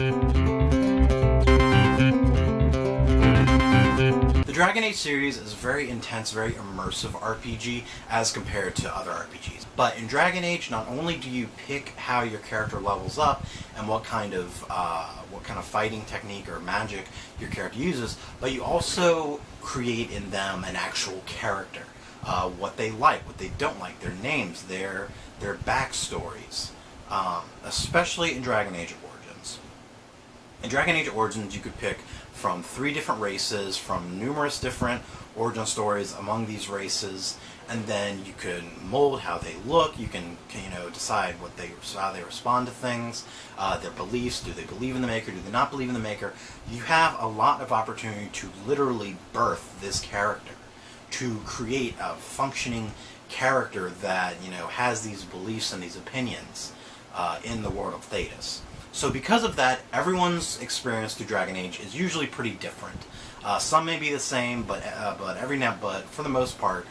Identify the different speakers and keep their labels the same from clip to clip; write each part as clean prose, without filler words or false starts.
Speaker 1: The Dragon Age series is a very intense, very immersive RPG as compared to other RPGs. But in Dragon Age, not only do you pick how your character levels up and what kind of fighting technique or magic your character uses, but you also create in them an actual character. What they like, what they don't like, their names, their backstories, especially in Dragon Age Origins. In Dragon Age Origins, you could pick from 3 different races, from numerous different origin stories among these races, and then you can mold how they look. You can decide how they respond to things, their beliefs. Do they believe in the Maker? Do they not believe in the Maker? You have a lot of opportunity to literally birth this character, to create a functioning character that has these beliefs and these opinions in the world of Thedas. So because of that, everyone's experience through Dragon Age is usually pretty different. Some may be the same, but for the most part,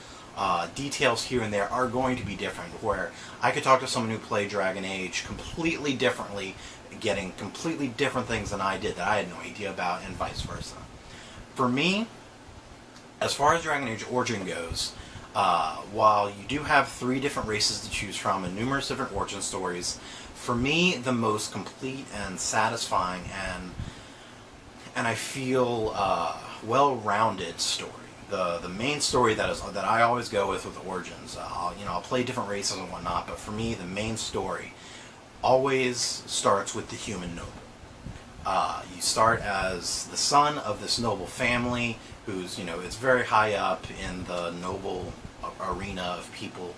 Speaker 1: details here and there are going to be different. Where I could talk to someone who played Dragon Age completely differently, getting completely different things than I did that I had no idea about, and vice versa. For me, as far as Dragon Age Origin goes, while you do have 3 different races to choose from and numerous different origin stories, for me, the most complete and satisfying and I feel well-rounded story, the main story that I always go with Origins. I'll play different races and whatnot, but for me, the main story always starts with the human noble. You start as the son of this noble family who's it's very high up in the noble arena of people.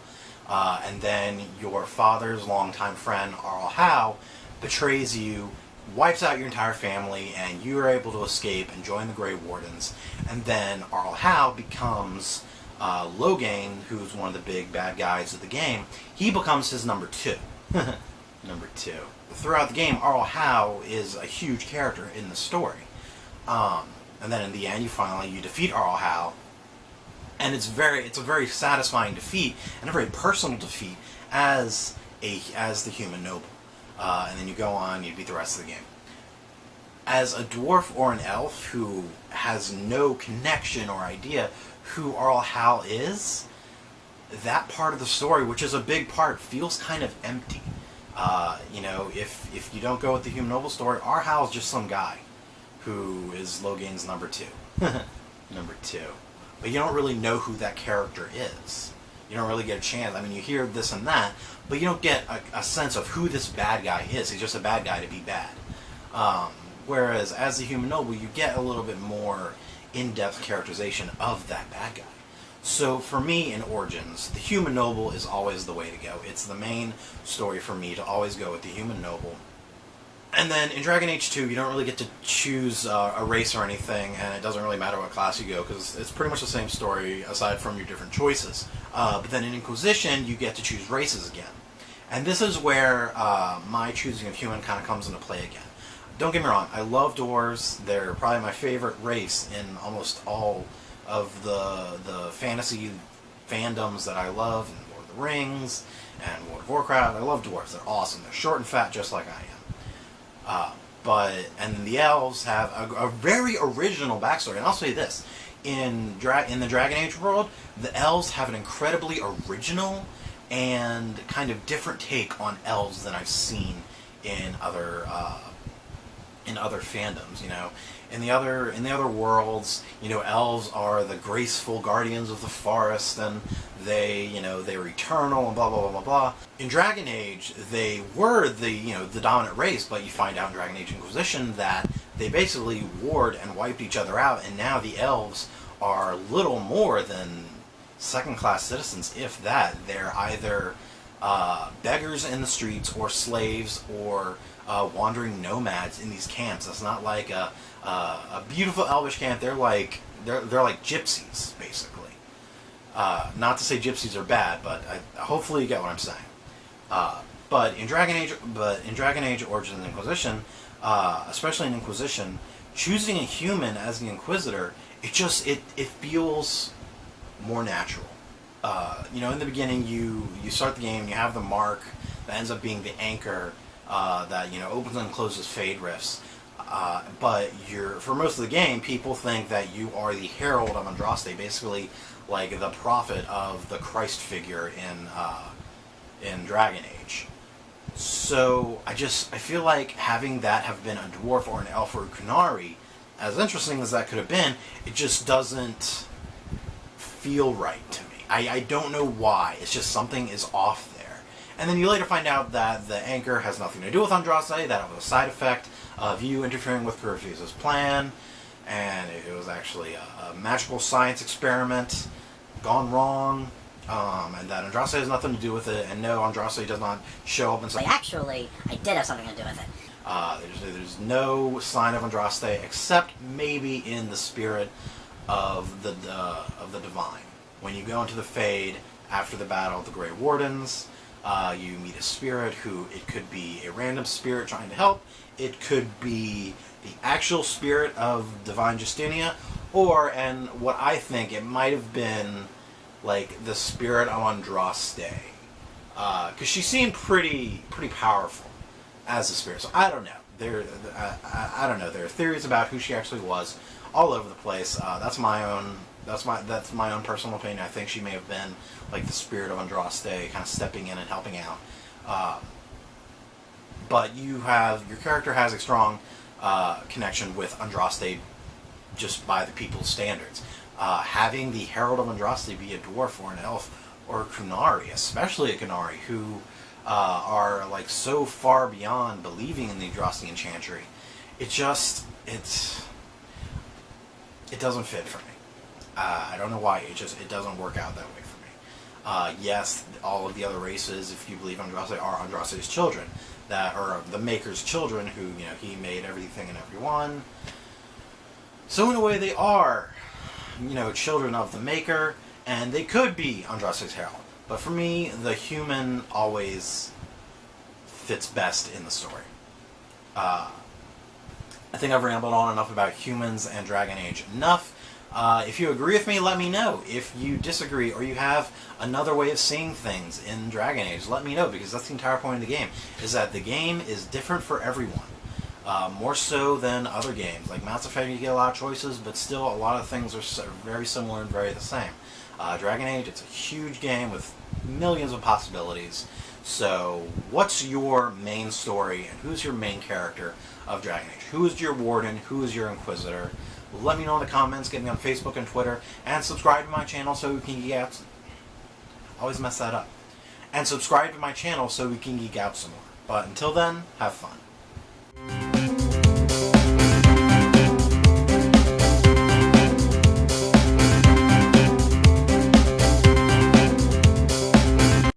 Speaker 1: And then your father's longtime friend, Arl Howe, betrays you, wipes out your entire family, and you are able to escape and join the Grey Wardens. And then Arl Howe becomes Loghain, who's one of the big bad guys of the game. He becomes his number 2. Number 2. Throughout the game, Arl Howe is a huge character in the story. And then in the end, you defeat Arl Howe. And it's a very satisfying defeat, and a very personal defeat as the human noble. And then you go on, you beat the rest of the game. As a dwarf or an elf who has no connection or idea who Arl Howe is, that part of the story, which is a big part, feels kind of empty. If you don't go with the human noble story, Arl Howe is just some guy who is Loghain's number 2. Number 2. But you don't really know who that character is. You don't really get a chance. I mean, you hear this and that, but you don't get a sense of who this bad guy is. He's just a bad guy to be bad. Whereas as the human noble, you get a little bit more in-depth characterization of that bad guy. So for me in Origins, the human noble is always the way to go. It's the main story for me to always go with the human noble. And then in Dragon Age 2, you don't really get to choose a race or anything, and it doesn't really matter what class you go, because it's pretty much the same story aside from your different choices. But then in Inquisition, you get to choose races again. And this is where my choosing of human kind of comes into play again. Don't get me wrong, I love dwarves. They're probably my favorite race in almost all of the fantasy fandoms that I love, in Lord of the Rings and World of Warcraft. I love dwarves. They're awesome. They're short and fat just like I am. And then the elves have a very original backstory. And I'll say this, in the Dragon Age world, the elves have an incredibly original and kind of different take on elves than I've seen in other fandoms. In the other worlds, elves are the graceful guardians of the forest, and they're eternal, and blah blah blah blah blah. In Dragon Age, they were the dominant race, but you find out in Dragon Age Inquisition that they basically warred and wiped each other out, and now the elves are little more than second-class citizens, if that. They're either beggars in the streets, or slaves, or wandering nomads in these camps. It's not like a beautiful elvish camp. They're like gypsies, basically. Not to say gypsies are bad, but hopefully you get what I'm saying. But in Dragon Age Origins and Inquisition, especially in Inquisition, choosing a human as the Inquisitor, it feels more natural. In the beginning, you start the game, you have the mark that ends up being the anchor that, you know, opens and closes fade rifts. But for most of the game, people think that you are the Herald of Andraste, basically like the prophet of the Christ figure in Dragon Age. So I feel like having that have been a dwarf or an elf or a Kunari, as interesting as that could have been, it just doesn't feel right to me. I don't know why. It's just something is off there. And then you later find out that the anchor has nothing to do with Andraste, that it was a side effect of you interfering with Curfew's plan, and it was actually a magical science experiment gone wrong, and that Andraste has nothing to do with it, and no, Andraste does not show up and say,
Speaker 2: actually, I did have something to do with it.
Speaker 1: There's no sign of Andraste, except maybe in the spirit of the Divine. When you go into the Fade after the Battle of the Grey Wardens, you meet a spirit who, it could be a random spirit trying to help, it could be the actual spirit of Divine Justinia, or, and what I think, it might have been like the spirit of Andraste, because she seemed pretty powerful as a spirit. So I don't know. I don't know. There are theories about who she actually was all over the place. That's my own personal opinion. I think she may have been like the spirit of Andraste, kind of stepping in and helping out. But your character has a strong connection with Andraste just by the people's standards. Having the Herald of Andraste be a dwarf or an elf or a Kunari, especially a Kunari, who are like so far beyond believing in the Andrastian chantry, it doesn't fit for me. I don't know why. It doesn't work out that way for me. Yes, all of the other races, if you believe Andraste, are Andraste's children, that are the Maker's children, who, you know, he made everything and everyone. So in a way, they are, you know, children of the Maker, and they could be Andraste's herald. But for me, the human always fits best in the story. I think I've rambled on enough about humans and Dragon Age. Enough. If you agree with me, let me know. If you disagree, or you have another way of seeing things in Dragon Age, let me know, because that's the entire point of the game, is that the game is different for everyone. More so than other games. Like Mass Effect, you get a lot of choices, but still a lot of things are very similar and very the same. Dragon Age, it's a huge game with millions of possibilities. So, what's your main story, and who's your main character of Dragon Age? Who is your Warden? Who is your Inquisitor? Let me know in the comments, get me on Facebook and Twitter, and subscribe to my channel so we can geek out. I always mess that up. And subscribe to my channel so we can geek out some more. But until then, have fun.